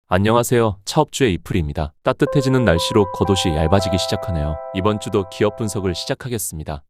안녕하세요. 차업주의 이프리입니다. 따뜻해지는 날씨로 겉옷이 얇아지기 시작하네요. 이번 주도 기업 분석을 시작하겠습니다.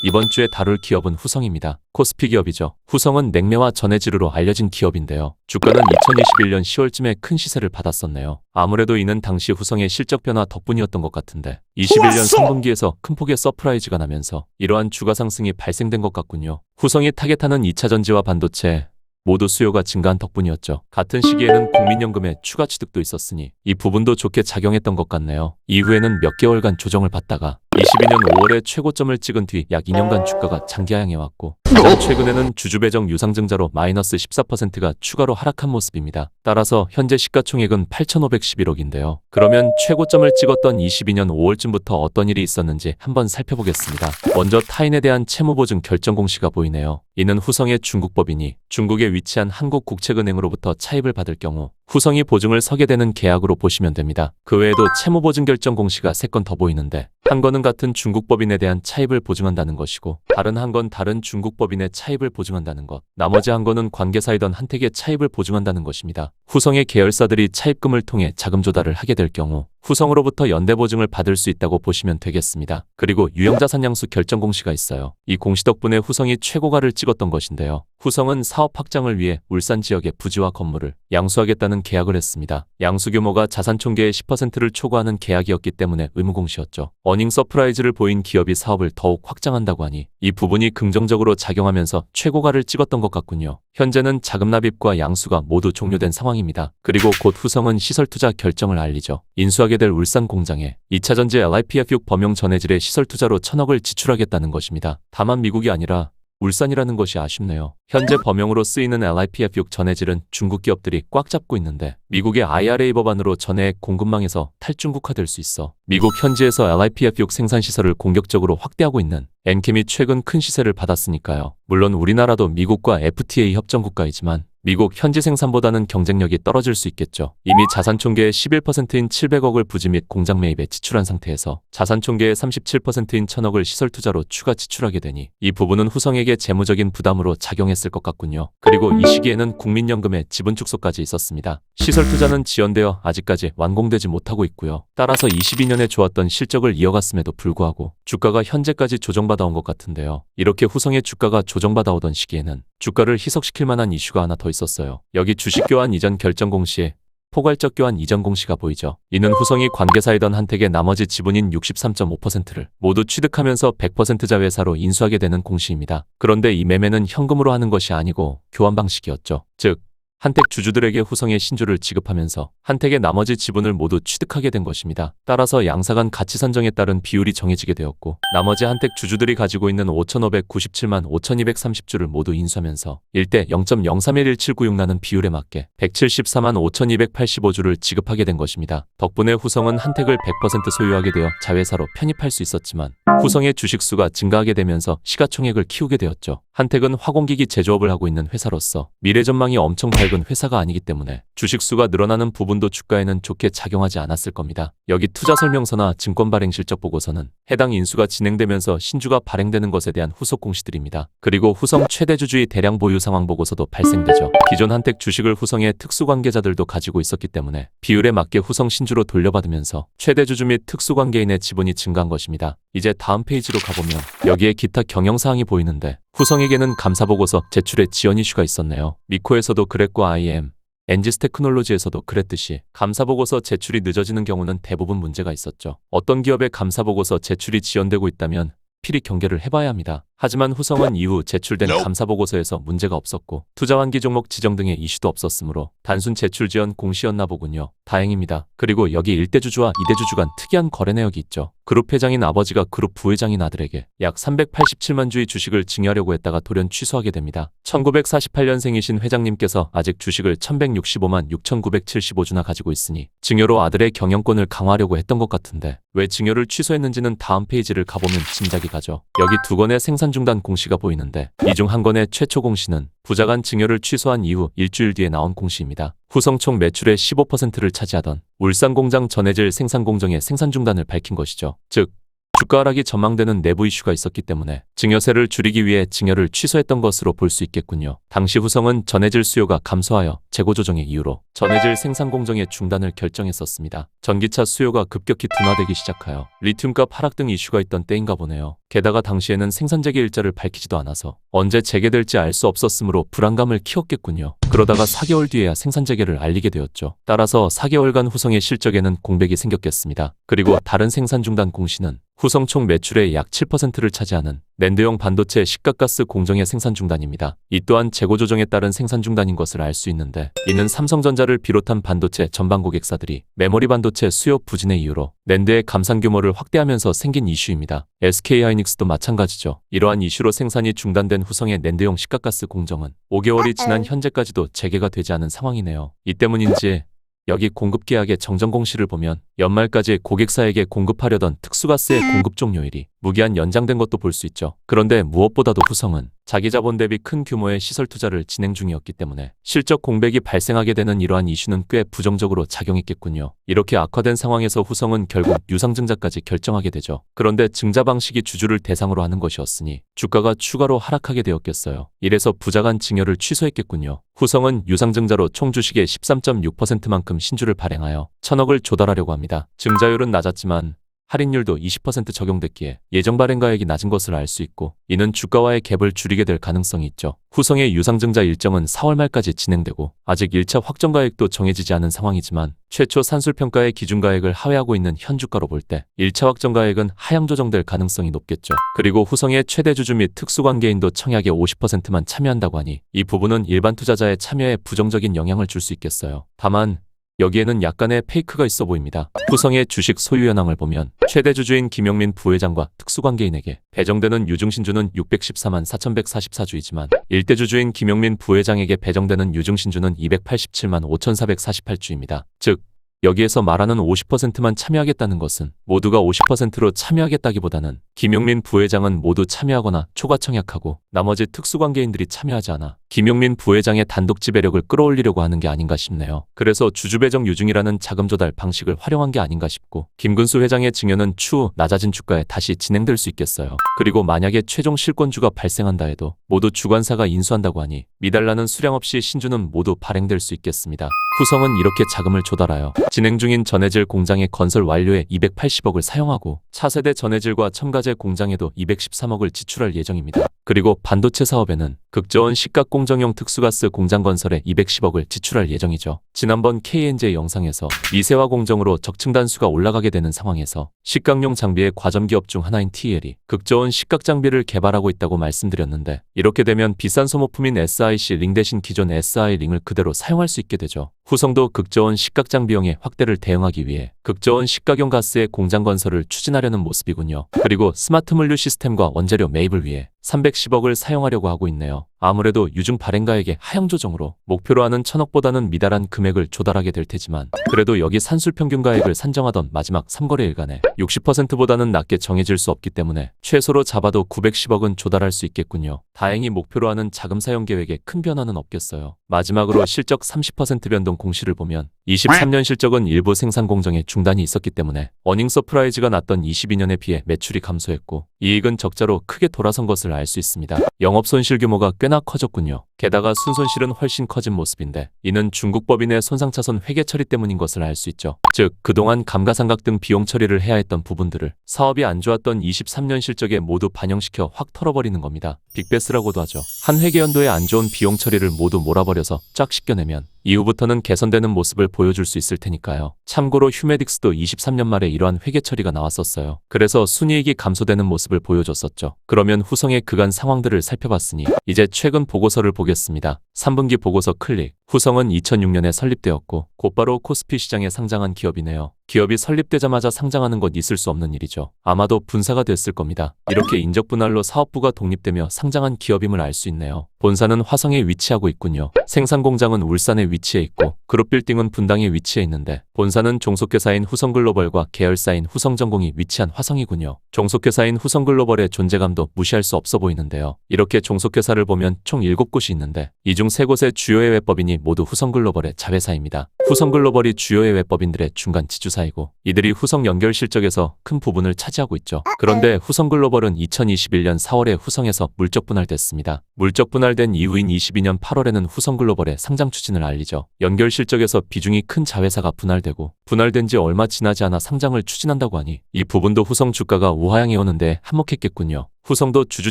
이번 주에 다룰 기업은 후성입니다. 코스피 기업이죠. 후성은 냉매와 전해질으로 알려진 기업인데요. 주가는 2021년 10월쯤에 큰 시세를 받았었네요. 아무래도 이는 당시 후성의 실적 변화 덕분이었던 것 같은데 21년 3분기에서 큰 폭의 서프라이즈가 나면서 이러한 주가 상승이 발생된 것 같군요. 후성이 타겟하는 2차 전지와 반도체 모두 수요가 증가한 덕분이었죠. 같은 시기에는 국민연금의 추가 취득도 있었으니 이 부분도 좋게 작용했던 것 같네요. 이후에는 몇 개월간 조정을 받다가 22년 5월에 최고점을 찍은 뒤 약 2년간 주가가 장기하향해왔고 가장 최근에는 주주배정 유상증자로 마이너스 14%가 추가로 하락한 모습입니다. 따라서 현재 시가총액은 8,511억인데요. 그러면 최고점을 찍었던 22년 5월쯤부터 어떤 일이 있었는지 한번 살펴보겠습니다. 먼저 타인에 대한 채무보증 결정 공시가 보이네요. 이는 후성의 중국법인이 중국에 위치한 한국국책은행으로부터 차입을 받을 경우 후성이 보증을 서게 되는 계약으로 보시면 됩니다. 그 외에도 채무보증 결정 공시가 3건 더 보이는데 한 건은 같은 중국법인에 대한 차입을 보증한다는 것이고 다른 한 건 다른 중국법인의 차입을 보증한다는 것, 나머지 한 건은 관계사이던 한택의 차입을 보증한다는 것입니다. 후성의 계열사들이 차입금을 통해 자금 조달을 하게 될 경우 후성으로부터 연대보증을 받을 수 있다고 보시면 되겠습니다. 그리고 유형자산 양수 결정 공시가 있어요. 이 공시 덕분에 후성이 최고가를 찍었던 것인데요. 후성은 사업 확장을 위해 울산 지역의 부지와 건물을 양수하겠다는 계약을 했습니다. 양수 규모가 자산 총계의 10%를 초과하는 계약이었기 때문에 의무공시였죠. 어닝 서프라이즈를 보인 기업이 사업을 더욱 확장한다고 하니 이 부분이 긍정적으로 작용하면서 최고가를 찍었던 것 같군요. 현재는 자금 납입과 양수가 모두 종료된 상황입니다. 그리고 곧 후성은 시설투자 결정을 알리죠. 인수하게 될 울산 공장에 2차전지 LIPF6 범용 전해질의 시설투자로 1,000억을 지출하겠다는 것입니다. 다만 미국이 아니라 울산이라는 것이 아쉽네요. 현재 범용으로 쓰이는 LIPF6 전해질은 중국 기업들이 꽉 잡고 있는데 미국의 IRA 법안으로 전해액 공급망에서 탈중국화될 수 있어 미국 현지에서 LIPF6 생산 시설을 공격적으로 확대하고 있는 엔캠이 최근 큰 시세를 받았으니까요. 물론 우리나라도 미국과 FTA 협정 국가이지만 미국 현지 생산보다는 경쟁력이 떨어질 수 있겠죠. 이미 자산 총계의 11%인 700억을 부지 및 공장 매입에 지출한 상태에서 자산 총계의 37%인 1,000억을 시설 투자로 추가 지출하게 되니 이 부분은 후성에게 재무적인 부담으로 작용했을 것 같군요. 그리고 이 시기에는 국민연금의 지분 축소까지 있었습니다. 시설 투자는 지연되어 아직까지 완공되지 못하고 있고요. 따라서 22년에 좋았던 실적을 이어갔음에도 불구하고 주가가 현재까지 조정받아 온 것 같은데요. 이렇게 후성의 주가가 조정받아 오던 시기에는 주가를 희석시킬 만한 이슈가 하나 더 있었어요. 여기 주식 교환 이전 결정 공시에 포괄적 교환 이전 공시가 보이죠. 이는 후성이 관계사이던 한택의 나머지 지분인 63.5%를 모두 취득하면서 100% 자회사로 인수하게 되는 공시입니다. 그런데 이 매매는 현금으로 하는 것이 아니고 교환 방식이었죠. 즉 한택 주주들에게 후성의 신주를 지급하면서 한택의 나머지 지분을 모두 취득하게 된 것입니다. 따라서 양사간 가치 산정에 따른 비율이 정해지게 되었고 나머지 한택 주주들이 가지고 있는 5,597만 5,230주를 모두 인수하면서 1대 0.03117996라는 비율에 맞게 174만 5,285주를 지급하게 된 것입니다. 덕분에 후성은 한택을 100% 소유하게 되어 자회사로 편입할 수 있었지만 후성의 주식수가 증가하게 되면서 시가총액을 키우게 되었죠. 한택은 화공기기 제조업을 하고 있는 회사로서 미래 전망이 엄청 밝은 회사가 아니기 때문에 주식수가 늘어나는 부분도 주가에는 좋게 작용하지 않았을 겁니다. 여기 투자설명서나 증권발행 실적 보고서는 해당 인수가 진행되면서 신주가 발행되는 것에 대한 후속 공시들입니다. 그리고 후성 최대 주주의 대량 보유 상황 보고서도 발생되죠. 기존 한택 주식을 후성의 특수관계자들도 가지고 있었기 때문에 비율에 맞게 후성 신주로 돌려받으면서 최대 주주 및 특수관계인의 지분이 증가한 것입니다. 이제 다음 페이지로 가보면 여기에 기타 경영사항이 보이는데 후성에게는 감사보고서 제출에 지연 이슈가 있었네요. 미코에서도 그랬고 IM, 엔지스 테크놀로지에서도 그랬듯이 감사보고서 제출이 늦어지는 경우는 대부분 문제가 있었죠. 어떤 기업의 감사보고서 제출이 지연되고 있다면 필히 경계를 해봐야 합니다. 하지만 후성은 이후 제출된 감사보고서에서 문제가 없었고 투자환기 종목 지정 등의 이슈도 없었으므로 단순 제출 지연 공시였나 보군요. 다행입니다. 그리고 여기 1대 주주와 2대 주주 간 특이한 거래 내역이 있죠. 그룹 회장인 아버지가 그룹 부회장인 아들에게 약 387만 주의 주식을 증여하려고 했다가 돌연 취소하게 됩니다. 1948년생이신 회장님께서 아직 주식을 1165만 6975주나 가지고 있으니 증여로 아들의 경영권을 강화하려고 했던 것 같은데 왜 증여를 취소했는지는 다음 페이지를 가보면 짐작이 가죠. 여기 두 건의 생산 생산 중단 공시가 보이는데 이 중 한 건의 최초 공시는 부자간 증여를 취소한 이후 일주일 뒤에 나온 공시입니다. 후성 총 매출의 15%를 차지하던 울산 공장 전해질 생산 공정의 생산 중단을 밝힌 것이죠. 즉 주가 하락이 전망되는 내부 이슈가 있었기 때문에 증여세를 줄이기 위해 증여를 취소했던 것으로 볼 수 있겠군요. 당시 후성은 전해질 수요가 감소하여 재고 조정의 이유로 전해질 생산 공정의 중단을 결정했었습니다. 전기차 수요가 급격히 둔화되기 시작하여 리튬값 하락 등 이슈가 있던 때인가 보네요. 게다가 당시에는 생산 재개 일자를 밝히지도 않아서 언제 재개될지 알 수 없었으므로 불안감을 키웠겠군요. 그러다가 4개월 뒤에야 생산 재개를 알리게 되었죠. 따라서 4개월간 후성의 실적에는 공백이 생겼겠습니다. 그리고 다른 생산 중단 공시는 후성 총 매출의 약 7%를 차지하는 낸드용 반도체 시가가스 공정의 생산 중단입니다. 이 또한 재고 조정에 따른 생산 중단인 것을 알 수 있는데 이는 삼성전자를 비롯한 반도체 전방 고객사들이 메모리 반도체 수요 부진의 이유로 낸드의 감산 규모를 확대하면서 생긴 이슈입니다. SK하이닉스도 마찬가지죠. 이러한 이슈로 생산이 중단된 후성의 낸드용 시가가스 공정은 5개월이 지난 현재까지도 재개가 되지 않은 상황이네요. 이 때문인지 여기 공급계약의 정정 공시를 보면 연말까지 고객사에게 공급하려던 특수가스의 공급 종료일이 무기한 연장된 것도 볼 수 있죠. 그런데 무엇보다도 후성은 자기 자본 대비 큰 규모의 시설 투자를 진행 중이었기 때문에 실적 공백이 발생하게 되는 이러한 이슈는 꽤 부정적으로 작용했겠군요. 이렇게 악화된 상황에서 후성은 결국 유상증자까지 결정하게 되죠. 그런데 증자 방식이 주주를 대상으로 하는 것이었으니 주가가 추가로 하락하게 되었겠어요. 이래서 부자간 증여를 취소했겠군요. 후성은 유상증자로 총 주식의 13.6%만큼 신주를 발행하여 1,000억을 조달하려고 합니다. 증자율은 낮았지만 할인율도 20% 적용됐기에 예정 발행가액이 낮은 것을 알 수 있고 이는 주가와의 갭을 줄이게 될 가능성이 있죠. 후성의 유상증자 일정은 4월 말까지 진행되고 아직 1차 확정가액도 정해지지 않은 상황이지만 최초 산술평가의 기준가액을 하회하고 있는 현 주가로 볼 때 1차 확정가액은 하향 조정될 가능성이 높겠죠. 그리고 후성의 최대 주주 및 특수관계인도 청약에 50%만 참여한다고 하니 이 부분은 일반 투자자의 참여에 부정적인 영향을 줄 수 있겠어요. 다만 여기에는 약간의 페이크가 있어 보입니다. 후성의 주식 소유 현황을 보면 최대 주주인 김용민 부회장과 특수관계인에게 배정되는 유증신주는 614만 4,144주이지만 일대 주주인 김용민 부회장에게 배정되는 유증신주는 287만 5,448주입니다. 즉 여기에서 말하는 50%만 참여하겠다는 것은 모두가 50%로 참여하겠다기보다는 김용민 부회장은 모두 참여하거나 초과 청약하고 나머지 특수관계인들이 참여하지 않아 김용민 부회장의 단독 지배력을 끌어올리려고 하는 게 아닌가 싶네요. 그래서 주주배정 유증이라는 자금 조달 방식을 활용한 게 아닌가 싶고 김근수 회장의 증여는 추후 낮아진 주가에 다시 진행될 수 있겠어요. 그리고 만약에 최종 실권주가 발생한다 해도 모두 주관사가 인수한다고 하니 미달나는 수량 없이 신주는 모두 발행될 수 있겠습니다. 후성은 이렇게 자금을 조달하여 진행 중인 전해질 공장의 건설 완료에 280억을 사용하고 차세대 전해질과 첨가제 공장에도 213억을 지출할 예정입니다. 그리고 반도체 사업에는 극저온 식각 공정용 특수가스 공장 건설에 210억을 지출할 예정이죠. 지난번 KNJ 영상에서 미세화 공정으로 적층 단수가 올라가게 되는 상황에서 식각용 장비의 과점기업 중 하나인 TL이 극저온 식각 장비를 개발하고 있다고 말씀드렸는데 이렇게 되면 비싼 소모품인 SIC 링 대신 기존 SI 링을 그대로 사용할 수 있게 되죠. 후성도 극저온 식각 장비용의 확대를 대응하기 위해 극저온 식각용 가스의 공장 건설을 추진하려는 모습이군요. 그리고 스마트 물류 시스템과 원재료 매입을 위해 310억을 사용하려고 하고 있네요. 아무래도 유증 발행가액의 하향 조정으로 목표로 하는 1,000억보다는 미달한 금액을 조달하게 될 테지만 그래도 여기 산술평균가액을 산정하던 마지막 3거래일간에 60%보다는 낮게 정해질 수 없기 때문에 최소로 잡아도 910억은 조달할 수 있겠군요. 다행히 목표로 하는 자금 사용 계획에 큰 변화는 없겠어요. 마지막으로 실적 30% 변동 공시를 보면 23년 실적은 일부 생산 공정에 중단이 있었기 때문에 어닝 서프라이즈가 났던 22년에 비해 매출이 감소했고 이익은 적자로 크게 돌아선 것을 알 수 있습니다. 영업 손실 규모가 꽤나 커졌군요. 게다가 순손실은 훨씬 커진 모습인데 이는 중국 법인의 손상차손 회계 처리 때문인 것을 알 수 있죠. 즉 그동안 감가상각 등 비용 처리를 해야 했던 부분들을 사업이 안 좋았던 23년 실적에 모두 반영시켜 확 털어버리는 겁니다. 빅베스라고도 하죠. 한 회계연도에 안 좋은 비용 처리를 모두 몰아버려서 쫙 씻겨내면 이후부터는 개선되는 모습을 보여줄 수 있을 테니까요. 참고로 휴메딕스도 23년 말에 이러한 회계 처리가 나왔었어요. 그래서 순이익이 감소되는 모습을 보여줬었죠. 그러면 후성의 그간 상황들을 살펴봤으니 이제 최근 보고서를 보겠습니다. 3분기 보고서 클릭. 후성은 2006년에 설립되었고 곧바로 코스피 시장에 상장한 기업이네요. 기업이 설립되자마자 상장하는 것 있을 수 없는 일이죠. 아마도 분사가 됐을 겁니다. 이렇게 인적 분할로 사업부가 독립되며 상장한 기업임을 알 수 있네요. 본사는 화성에 위치하고 있군요. 생산 공장은 울산에 위치해 있고 그룹 빌딩은 분당에 위치해 있는데 본사는 종속회사인 후성글로벌과 계열사인 후성전공이 위치한 화성이군요. 종속회사인 후성글로벌의 존재감도 무시할 수 없어 보이는데요. 이렇게 종속회사를 보면 총 7곳이 있는데 이 중 3곳의 주요 해외법인이 모두 후성글로벌의 자회사입니다. 후성글로벌이 주요 해외법인들의 중간 지주사이고 이들이 후성 연결 실적에서 큰 부분을 차지하고 있죠. 그런데 후성글로벌은 2021년 4월에 후성에서 물적 분할됐습니다. 물적 분할된 이후인 22년 8월에는 후성글로벌의 상장 추진을 알리죠. 연결 실적에서 비중이 큰 자회사가 분할되고 분할된 지 얼마 지나지 않아 상장을 추진한다고 하니 이 부분도 후성 주가가 우하향해 오는데 한몫했겠군요. 후성도 주주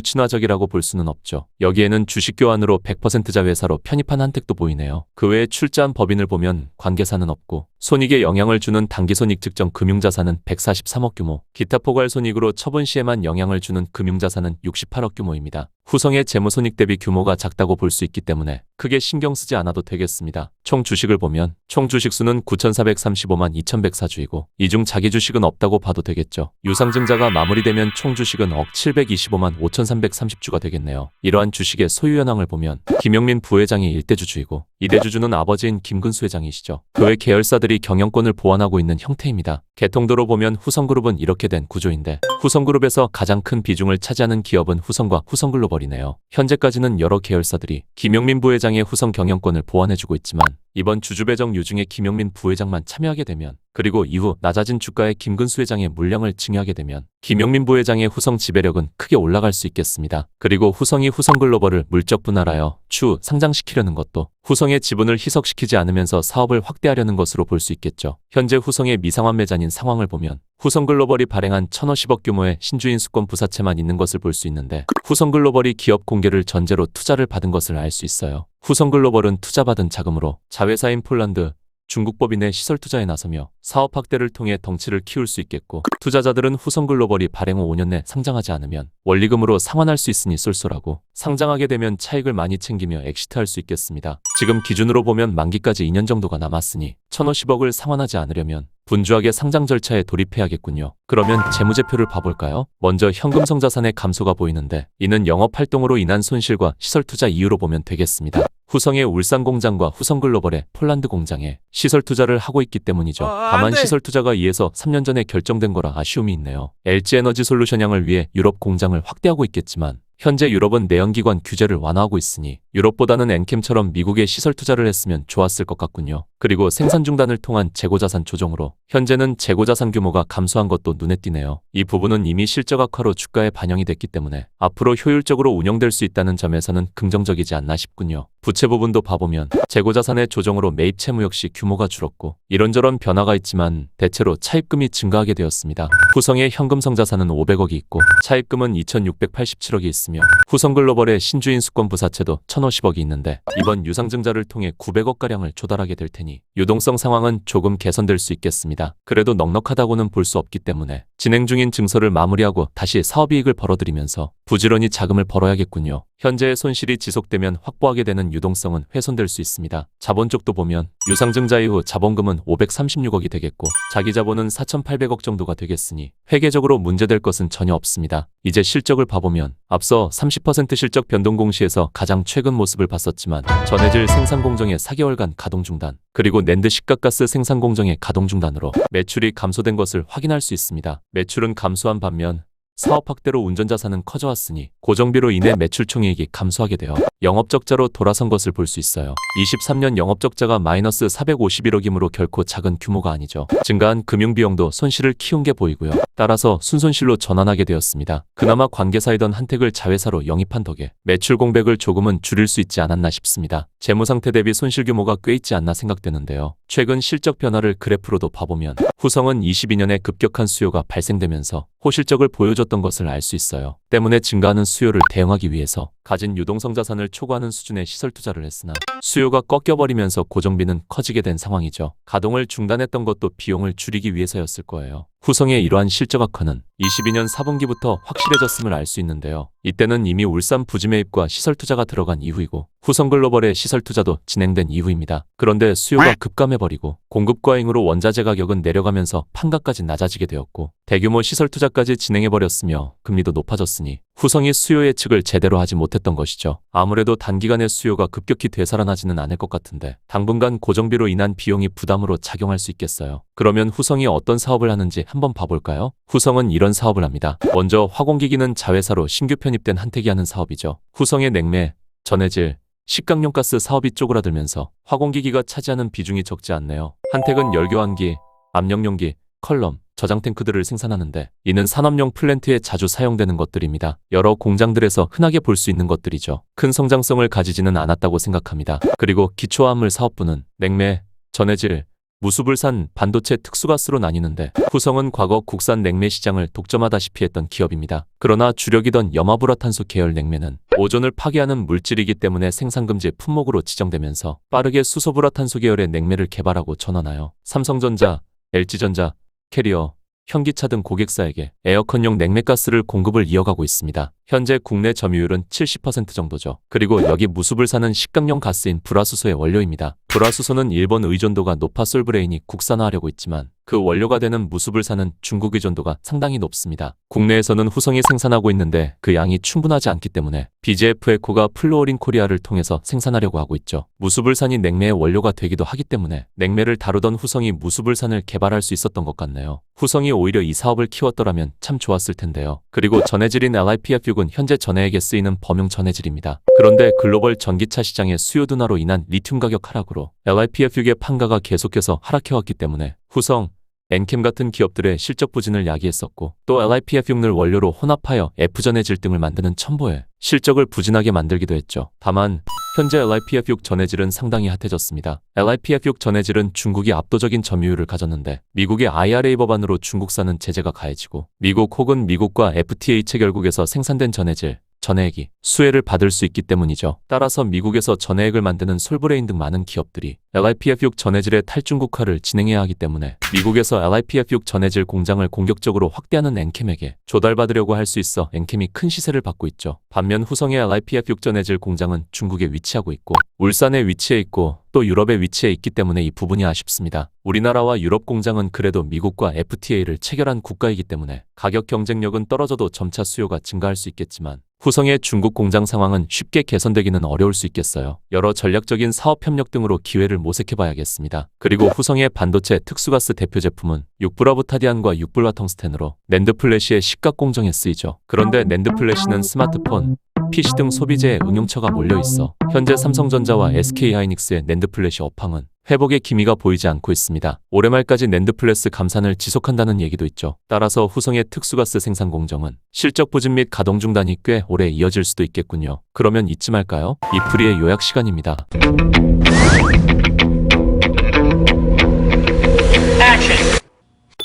친화적이라고 볼 수는 없죠. 여기에는 주식 교환으로 100% 자회사로 편입한 한택도 보이네요. 그 외에 출자한 법인을 보면 관계사는 없고 손익에 영향을 주는 당기손익 측정 금융자산은 143억 규모, 기타 포괄손익으로 처분 시에만 영향을 주는 금융자산은 68억 규모입니다. 후성의 재무손익 대비 규모가 작다고 볼 수 있기 때문에 크게 신경 쓰지 않아도 되겠습니다. 총 주식을 보면 총 주식수는 9,435만 2,104주이고 이 중 자기 주식은 없다고 봐도 되겠죠. 유상증자가 마무리되면 총 주식은 억 725만 5,330주가 되겠네요. 이러한 주식의 소유 현황을 보면 김용민 부회장이 1대주주이고 2대주주는 아버지인 김근수 회장이시죠. 그 외 계열사들이 경영권을 보완하고 있는 형태입니다. 개통도로 보면 후성그룹은 이렇게 된 구조인데 후성그룹에서 가장 큰 비중을 차지하는 기업은 후성과 후성글로벌이네요. 현재까지는 여러 계열사들이 김용민 부회장의 후성 경영권을 보완해주고 있지만 이번 주주배정 유증에 김용민 부회장만 참여하게 되면 그리고 이후 낮아진 주가에 김근수 회장의 물량을 증여하게 되면 김용민 부회장의 후성 지배력은 크게 올라갈 수 있겠습니다. 그리고 후성이 후성글로벌을 물적 분할하여 추후 상장시키려는 것도 후성의 지분을 희석시키지 않으면서 사업을 확대하려는 것으로 볼 수 있겠죠. 현재 후성의 미상환 매자인 상황을 보면 후성글로벌이 발행한 1,050억 규모의 신주인 수권 부사채만 있는 것을 볼 수 있는데 후성글로벌이 기업 공개를 전제로 투자를 받은 것을 알 수 있어요. 후성글로벌은 투자받은 자금으로 자회사인 폴란드, 중국 법인의 시설 투자에 나서며 사업 확대를 통해 덩치를 키울 수 있겠고 투자자들은 후성글로벌이 발행 후 5년 내 상장하지 않으면 원리금으로 상환할 수 있으니 쏠쏠하고 상장하게 되면 차익을 많이 챙기며 엑시트할 수 있겠습니다. 지금 기준으로 보면 만기까지 2년 정도가 남았으니 1,050억을 상환하지 않으려면 분주하게 상장 절차에 돌입해야겠군요. 그러면 재무제표를 봐볼까요? 먼저 현금성 자산의 감소가 보이는데 이는 영업활동으로 인한 손실과 시설 투자 이유로 보면 되겠습니다. 후성의 울산 공장과 후성글로벌의 폴란드 공장에 시설 투자를 하고 있기 때문이죠. 다만 시설 투자가 2에서 3년 전에 결정된 거라 아쉬움이 있네요. LG에너지 솔루션 양을 위해 유럽 공장을 확대하고 있겠지만 현재 유럽은 내연기관 규제를 완화하고 있으니 유럽보다는 엔캠처럼 미국에 시설 투자를 했으면 좋았을 것 같군요. 그리고 생산 중단을 통한 재고자산 조정으로 현재는 재고자산 규모가 감소한 것도 눈에 띄네요. 이 부분은 이미 실적 악화로 주가에 반영이 됐기 때문에 앞으로 효율적으로 운영될 수 있다는 점에서는 긍정적이지 않나 싶군요. 부채 부분도 봐보면 재고자산의 조정으로 매입 채무 역시 규모가 줄었고 이런저런 변화가 있지만 대체로 차입금이 증가하게 되었습니다. 후성의 현금성 자산은 500억이 있고 차입금은 2,687억이 있으며 후성글로벌의 신주인 수권 부사채도 1,050억이 있는데 이번 유상증자를 통해 900억가량을 조달하게 될 테니 유동성 상황은 조금 개선될 수 있겠습니다. 그래도 넉넉하다고는 볼 수 없기 때문에 진행 중인 증설을 마무리하고 다시 사업이익을 벌어들이면서 부지런히 자금을 벌어야겠군요. 현재의 손실이 지속되면 확보하게 되는 유동성은 훼손될 수 있습니다. 자본 쪽도 보면 유상증자 이후 자본금은 536억이 되겠고 자기 자본은 4,800억 정도가 되겠으니 회계적으로 문제될 것은 전혀 없습니다. 이제 실적을 봐보면 앞서 30% 실적 변동 공시에서 가장 최근 모습을 봤었지만 전해질 생산 공정의 4개월간 가동 중단 그리고 낸드 시가가스 생산 공정의 가동 중단으로 매출이 감소된 것을 확인할 수 있습니다. 매출은 감소한 반면 사업 확대로 운전자산은 커져왔으니 고정비로 인해 매출 총이익이 감소하게 되어 영업적자로 돌아선 것을 볼 수 있어요. 23년 영업적자가 마이너스 451억이므로 결코 작은 규모가 아니죠. 증가한 금융비용도 손실을 키운 게 보이고요. 따라서 순손실로 전환하게 되었습니다. 그나마 관계사이던 한택을 자회사로 영입한 덕에 매출 공백을 조금은 줄일 수 있지 않았나 싶습니다. 재무상태 대비 손실 규모가 꽤 있지 않나 생각되는데요. 최근 실적 변화를 그래프로도 봐보면 후성은 22년에 급격한 수요가 발생되면서 호실적을 보여줬던 것을 알 수 있어요. 때문에 증가하는 수요를 대응하기 위해서 가진 유동성 자산을 초과하는 수준의 시설 투자를 했으나 수요가 꺾여버리면서 고정비는 커지게 된 상황이죠. 가동을 중단했던 것도 비용을 줄이기 위해서였을 거예요. 후성의 이러한 실적 악화는 22년 4분기부터 확실해졌음을 알 수 있는데요. 이때는 이미 울산 부지 매입과 시설 투자가 들어간 이후이고 후성글로벌의 시설 투자도 진행된 이후입니다. 그런데 수요가 급감해버리고 공급 과잉으로 원자재 가격은 내려가면서 판가까지 낮아지게 되었고 대규모 시설 투자까지 진행해버렸으며 금리도 높아졌으니 후성이 수요 예측을 제대로 하지 못했던 것이죠. 아무래도 단기간에 수요가 급격히 되살아나지는 않을 것 같은데 당분간 고정비로 인한 비용이 부담으로 작용할 수 있겠어요. 그러면 후성이 어떤 사업을 하는지 한번 봐볼까요? 후성은 이런 사업을 합니다. 먼저 화공기기는 자회사로 신규 편입된 한택이 하는 사업이죠. 후성의 냉매, 전해질, 식강용 가스 사업이 쪼그라들면서 화공기기가 차지하는 비중이 적지 않네요. 한택은 열교환기, 압력용기, 컬럼, 저장 탱크들을 생산하는데 이는 산업용 플랜트에 자주 사용되는 것들입니다. 여러 공장들에서 흔하게 볼 수 있는 것들이죠. 큰 성장성을 가지지는 않았다고 생각합니다. 그리고 기초화합물 사업부는 냉매, 전해질, 무수불산, 반도체 특수가스로 나뉘는데 후성은 과거 국산 냉매 시장을 독점하다시피 했던 기업입니다. 그러나 주력이던 염화불화탄소 계열 냉매는 오존을 파괴하는 물질이기 때문에 생산금지 품목으로 지정되면서 빠르게 수소불화탄소 계열의 냉매를 개발하고 전환하여 삼성전자, LG전자, 캐리어, 현기차 등 고객사에게 에어컨용 냉매가스를 공급을 이어가고 있습니다. 현재 국내 점유율은 70% 정도죠. 그리고 여기 무수불산은 식강용 가스인 불화수소의 원료입니다. 불화수소는 일본 의존도가 높아 솔브레인이 국산화하려고 있지만 그 원료가 되는 무수불산은 중국 의존도가 상당히 높습니다. 국내에서는 후성이 생산하고 있는데 그 양이 충분하지 않기 때문에 BGF 에코가 플루어린 코리아를 통해서 생산하려고 하고 있죠. 무수불산이 냉매의 원료가 되기도 하기 때문에 냉매를 다루던 후성이 무수불산을 개발할 수 있었던 것 같네요. 후성이 오히려 이 사업을 키웠더라면 참 좋았을 텐데요. 그리고 전해질인 LiPF6은 현재 전해액에 쓰이는 범용 전해질입니다. 그런데 글로벌 전기차 시장의 수요 둔화로 인한 리튬 가격 하락으로 LiPF6의 판가가 계속해서 하락해왔기 때문에 후성, 엔캠 같은 기업들의 실적 부진을 야기했었고 또 LiPF6을 원료로 혼합하여 F전해질 등을 만드는 첨보에 실적을 부진하게 만들기도 했죠. 다만 현재 LiPF6 전해질은 상당히 핫해졌습니다. LiPF6 전해질은 중국이 압도적인 점유율을 가졌는데 미국의 IRA 법안으로 중국산은 제재가 가해지고 미국 혹은 미국과 FTA 체결국에서 생산된 전해질, 전해액이 수혜를 받을 수 있기 때문이죠. 따라서 미국에서 전해액을 만드는 솔브레인 등 많은 기업들이 LiPF6 전해질의 탈중국화를 진행해야 하기 때문에 미국에서 LiPF6 전해질 공장을 공격적으로 확대하는 엔캠에게 조달받으려고 할 수 있어 엔캠이 큰 시세를 받고 있죠. 반면 후성의 LiPF6 전해질 공장은 중국에 위치하고 있고 울산에 위치해 있고 또 유럽에 위치해 있기 때문에 이 부분이 아쉽습니다. 우리나라와 유럽 공장은 그래도 미국과 FTA를 체결한 국가이기 때문에 가격 경쟁력은 떨어져도 점차 수요가 증가할 수 있겠지만 후성의 중국 공장 상황은 쉽게 개선되기는 어려울 수 있겠어요. 여러 전략적인 사업 협력 등으로 기회를 모색해봐야겠습니다. 그리고 후성의 반도체 특수가스 대표 제품은 6불화부타디안과 6불화 텅스텐으로 낸드 플래시의 식각 공정에 쓰이죠. 그런데 낸드 플래시는 스마트폰, PC 등 소비재에 응용처가 몰려있어 현재 삼성전자와 SK하이닉스의 낸드 플래시 업황은 회복의 기미가 보이지 않고 있습니다. 올해 말까지 낸드 플래스 감산을 지속한다는 얘기도 있죠. 따라서 후성의 특수가스 생산 공정은 실적 부진 및 가동 중단이 꽤 오래 이어질 수도 있겠군요. 그러면 이쯤 할까요? 이프리의 요약 시간입니다.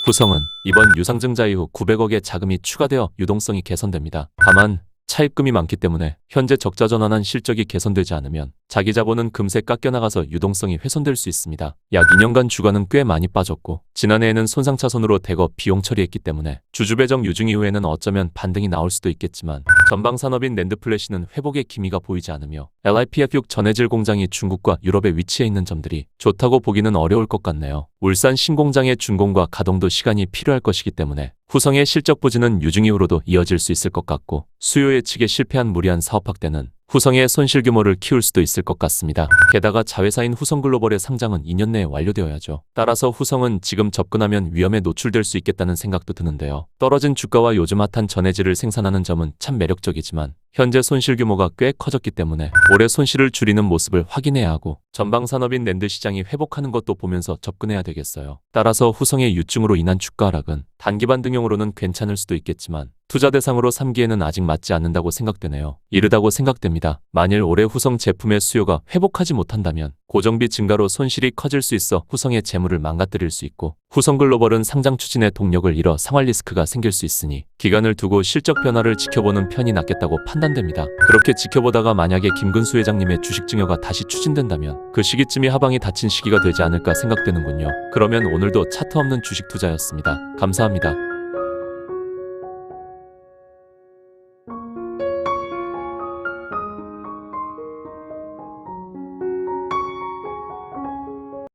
후성은 이번 유상증자 이후 900억의 자금이 추가되어 유동성이 개선됩니다. 다만 차입금이 많기 때문에 현재 적자 전환한 실적이 개선되지 않으면 자기 자본은 금세 깎여나가서 유동성이 훼손될 수 있습니다. 약 2년간 주가는 꽤 많이 빠졌고 지난해에는 손상차손으로 대거 비용 처리했기 때문에 주주배정 유증 이후에는 어쩌면 반등이 나올 수도 있겠지만 전방 산업인 낸드플래시는 회복의 기미가 보이지 않으며 LiPF6 전해질 공장이 중국과 유럽에 위치해 있는 점들이 좋다고 보기는 어려울 것 같네요. 울산 신공장의 준공과 가동도 시간이 필요할 것이기 때문에 후성의 실적 부진은 유증 이후로도 이어질 수 있을 것 같고 수요 예측에 실패한 무리한 사업 확대는 후성의 손실 규모를 키울 수도 있을 것 같습니다. 게다가 자회사인 후성글로벌의 상장은 2년 내에 완료되어야죠. 따라서 후성은 지금 접근하면 위험에 노출될 수 있겠다는 생각도 드는데요. 떨어진 주가와 요즘 핫한 전해질을 생산하는 점은 참 매력적이지만 현재 손실 규모가 꽤 커졌기 때문에 올해 손실을 줄이는 모습을 확인해야 하고 전방 산업인 낸드 시장이 회복하는 것도 보면서 접근해야 되겠어요. 따라서 후성의 유증으로 인한 주가 하락은 단기 반등용으로는 괜찮을 수도 있겠지만 투자 대상으로 삼기에는 아직 맞지 않는다고 생각되네요. 이르다고 생각됩니다. 만일 올해 후성 제품의 수요가 회복하지 못한다면 고정비 증가로 손실이 커질 수 있어 후성의 재물을 망가뜨릴 수 있고 후성글로벌은 상장 추진의 동력을 잃어 상환 리스크가 생길 수 있으니 기간을 두고 실적 변화를 지켜보는 편이 낫겠다고 판단됩니다. 그렇게 지켜보다가 만약에 김근수 회장님의 주식 증여가 다시 추진된다면 그 시기쯤이 하방이 닫힌 시기가 되지 않을까 생각되는군요. 그러면 오늘도 차트 없는 주식 투자였습니다. 감사합니다.